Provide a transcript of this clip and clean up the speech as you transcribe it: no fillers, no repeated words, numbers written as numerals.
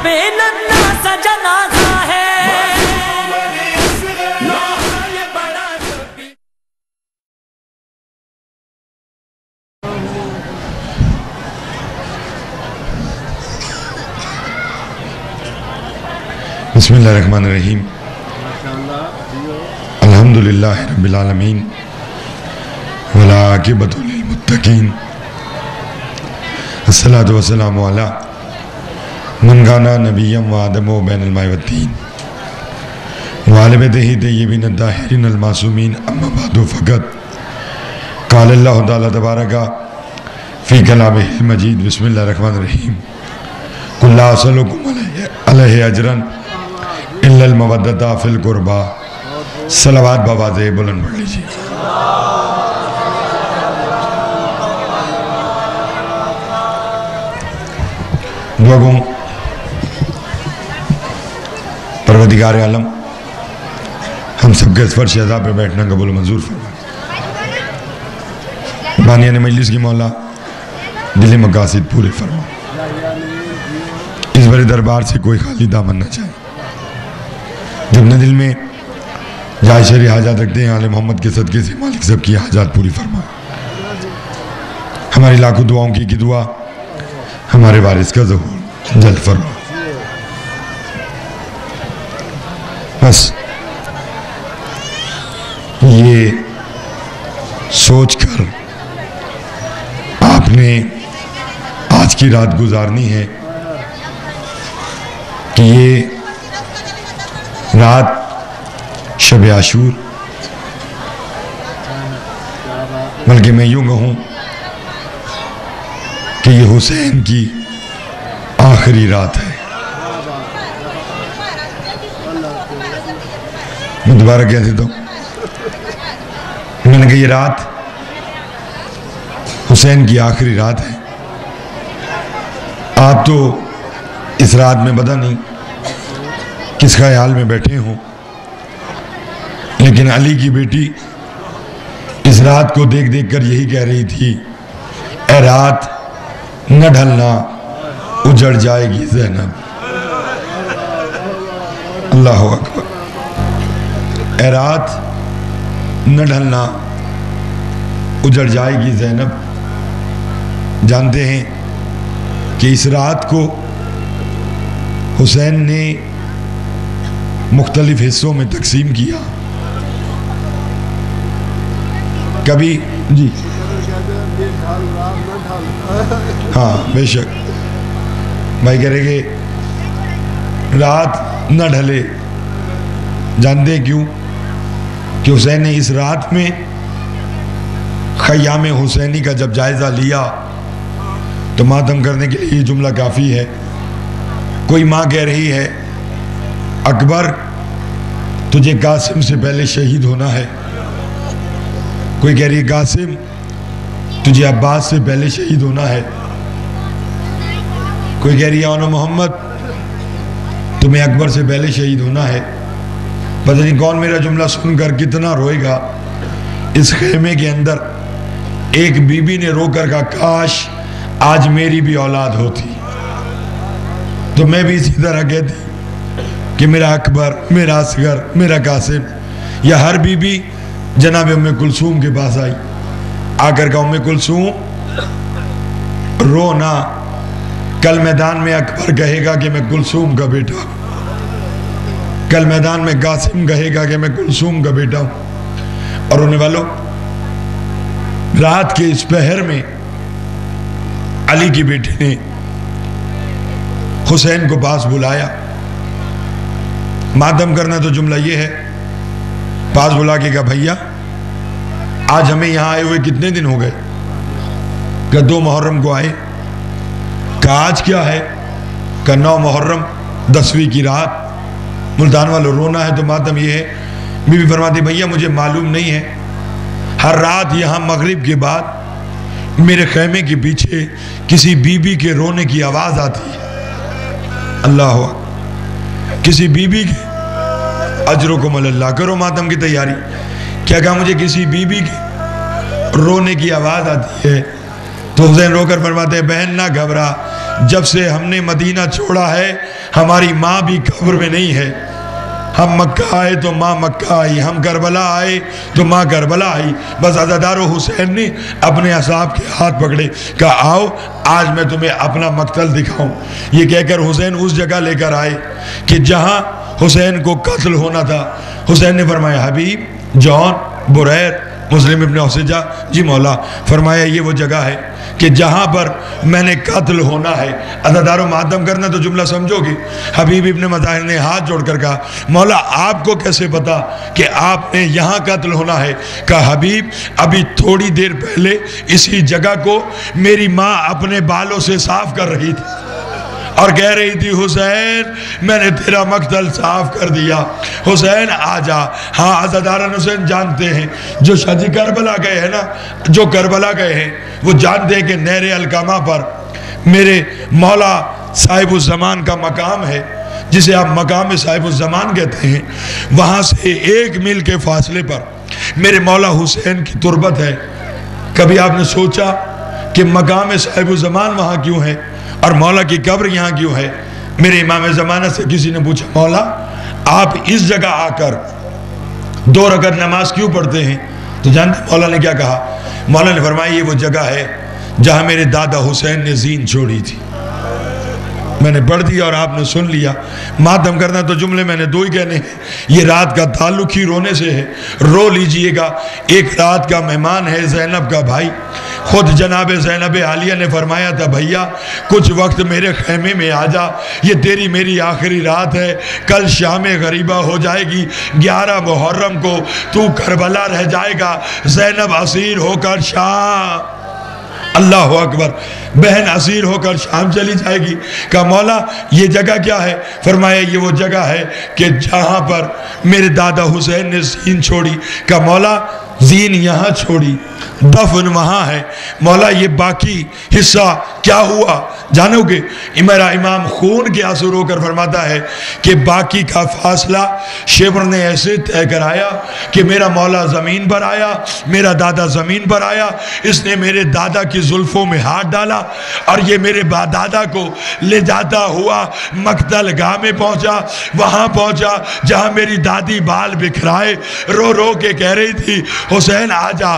بے ننا سا جنازہ ہے بسم اللہ الرحمن الرحیم الحمدللہ رب العالمین والعاقبۃ للمتقین الصلاۃ والسلام علی من کان نبیا وآدم بین الماء والطین وعلی بیتہ طیبین الطاہرین المعصومین اما بعد فقط قال اللہ تعالی تبارک فی کلامہ المجید بسم اللہ الرحمن الرحیم قل لا اسألکم علیہ اجرا الا المودۃ فی القربی صلوات بآواز بلند پڑھ لیجیے دعا گوں پروردگار عالم ہم سب کے اس فرش عزا پہ بیٹھنا قبول منظور فرمائے بانیان مجلس کی مولا دل مقاصد پورے فرمائے اس بڑے دربار سے کوئی خالی دامن نہ چاہے جو اپنے دل میں جائے شرعی حاجات رکھتے ہیں آل محمد کے صدقے سے مالک سب کی حاجات پوری فرمائے ہماری لاکھوں دعاؤں کی دعا ہمارے وارث کا ظہور جلد فرمائے بس یہ سوچ کر آپ نے آج کی رات گزارنی ہے کہ یہ رات شب عاشور بلکہ میں یوں کہوں کہ یہ حسین کی آخری رات ہے میں دوبارہ کہہ دیتا ہوں میں نے کہا یہ رات حسین کی آخری رات ہے آپ تو اس رات میں پتہ نہیں کس خیال میں بیٹھے ہوں لیکن علی کی بیٹی اس رات کو دیکھ دیکھ کر یہی کہہ رہی تھی اے رات نہ ڈھلنا اجڑ جائے گی زینب اللہ اکبر اے رات نہ ڈھلنا اجڑ جائے گی زینب جانتے ہیں کہ اس رات کو حسین نے مختلف حصوں میں تقسیم کیا کبھی جی ہاں بے شک بھائی کہہ رہے کہ رات نہ ڈھلے جانتے کیوں کہ حسین نے اس رات میں خیام حسینی کا جب جائزہ لیا تو ماتم کرنے کے لیے یہ جملہ کافی ہے کوئی ماں کہہ رہی ہے اکبر تجھے قاسم سے پہلے شہید ہونا ہے کوئی کہہ رہی ہے قاسم تجھے عباس سے پہلے شہید ہونا ہے کوئی کہہ رہی ہے اونو محمد تمہیں اکبر سے پہلے شہید ہونا ہے پتہ نہیں کون میرا جملہ سن کر کتنا روئے گا اس خیمے کے اندر ایک بی بی نے رو کر کہا کاش آج میری بھی اولاد ہوتی تو میں بھی اسی طرح کہتی کہ میرا اکبر میرا اصغر میرا قاسم یا ہر بی بی جناب ام کلثوم کے پاس آئی آ کر کہا ام کلثوم رو نہ کل میدان میں اکبر کہے گا کہ میں کلثوم کا بیٹا ہوں کل میدان میں قاسم کہے گا کہ میں کلثوم کا بیٹا ہوں اور انہیں والوں رات کے اس پہر میں علی کی بیٹی نے حسین کو پاس بلایا ماتم کرنا تو جملہ یہ ہے پاس بلا کے کہا بھیا آج ہمیں یہاں آئے ہوئے کتنے دن ہو گئے کہ 2 محرم کو آئے کہا آج کیا ہے کہ 9 محرم 10ویں کی رات ملتان والوں رونا ہے تو ماتم یہ ہے بی بی فرماتی بھیا مجھے معلوم نہیں ہے ہر رات یہاں مغرب کے بعد میرے خیمے کے پیچھے کسی بی بی کے رونے کی آواز آتی ہے اللہ کسی بی بی کے اجرکم اللہ کرو ماتم کی تیاری کیا کہا مجھے کسی بی بی کے رونے کی آواز آتی ہے تو حسین رو کر فرماتے ہیں بہن نہ گھبرا جب سے ہم نے مدینہ چھوڑا ہے ہماری ماں بھی قبر میں نہیں ہے. ہم مکہ آئے تو ماں مکہ آئی، ہم کربلا آئے تو ماں کربلا آئی. بس عزادار و حسین نے اپنے اصحاب کے ہاتھ پکڑے، کہا آؤ آج میں تمہیں اپنا مقتل دکھاؤں. یہ کہہ کر حسین اس جگہ لے کر آئے کہ جہاں حسین کو قتل ہونا تھا. حسین نے فرمایا حبیب، جون، بریر، مسلم ابن حسجہ، جی مولا. فرمایا یہ وہ جگہ ہے کہ جہاں پر میں نے قتل ہونا ہے. عزادار و ماتم کرنا تو جملہ سمجھو گے. حبیب ابن مظاہر نے ہاتھ جوڑ کر کہا مولا آپ کو کیسے پتا کہ آپ نے یہاں قتل ہونا ہے؟ کہا حبیب ابھی تھوڑی دیر پہلے اسی جگہ کو میری ماں اپنے بالوں سے صاف کر رہی تھی اور کہہ رہی تھی حسین میں نے تیرا مقتل صاف کر دیا، حسین آ جا. ہاں عزاداران حسین جانتے ہیں، جو شاہجی کربلا گئے ہیں نا، جو کربلا گئے ہیں وہ جانتے ہیں کہ نہر القامہ پر میرے مولا صاحب الزمان کا مقام ہے، جسے آپ مقام صاحب الزمان کہتے ہیں. وہاں سے 1 میل کے فاصلے پر میرے مولا حسین کی تربت ہے. کبھی آپ نے سوچا کہ مقام صاحب الزمان وہاں کیوں ہے اور مولا کی قبر یہاں کیوں ہے؟ میرے امام زمانہ سے کسی نے پوچھا مولا آپ اس جگہ آ کر 2 رکعت نماز کیوں پڑھتے ہیں؟ تو جانتے مولا نے کیا کہا؟ مولا نے فرمایا یہ وہ جگہ ہے جہاں میرے دادا حسین نے زین چھوڑی تھی. میں نے پڑھ دیا اور آپ نے سن لیا. ماتم کرنا تو جملے میں نے 2 ہی کہنے ہیں. یہ رات کا تعلق ہی رونے سے ہے، رو لیجئے گا. ایک رات کا مہمان ہے زینب کا بھائی. خود جناب زینب عالیہ نے فرمایا تھا بھیا کچھ وقت میرے خیمے میں آ جا، یہ تیری میری آخری رات ہے، کل شام غریبہ ہو جائے گی، 11 محرم کو تو کربلا رہ جائے گا، زینب اسیر ہو کر شام. اللہ اکبر، بہن اسیر ہو کر شام چلی جائے گی. کہا مولا یہ جگہ کیا ہے؟ فرمایا یہ وہ جگہ ہے کہ جہاں پر میرے دادا حسین نے زین چھوڑی. کہا مولا زین یہاں چھوڑی، دفن وہاں ہے. مولا یہ باقی حصہ کیا ہوا جانو گے؟ میرا امام خون کے آنسو رو کر فرماتا ہے کہ باقی کا فاصلہ شیبر نے ایسے طے کرایا کہ میرا مولا زمین پر آیا، میرا دادا زمین پر آیا، اس نے میرے دادا کی زلفوں میں ہاتھ ڈالا اور یہ میرے دادا کو لے جاتا ہوا مقتل گاہ میں پہنچا. وہاں پہنچا جہاں میری دادی بال بکھرائے رو رو کے کہہ رہی تھی حسین آ جا.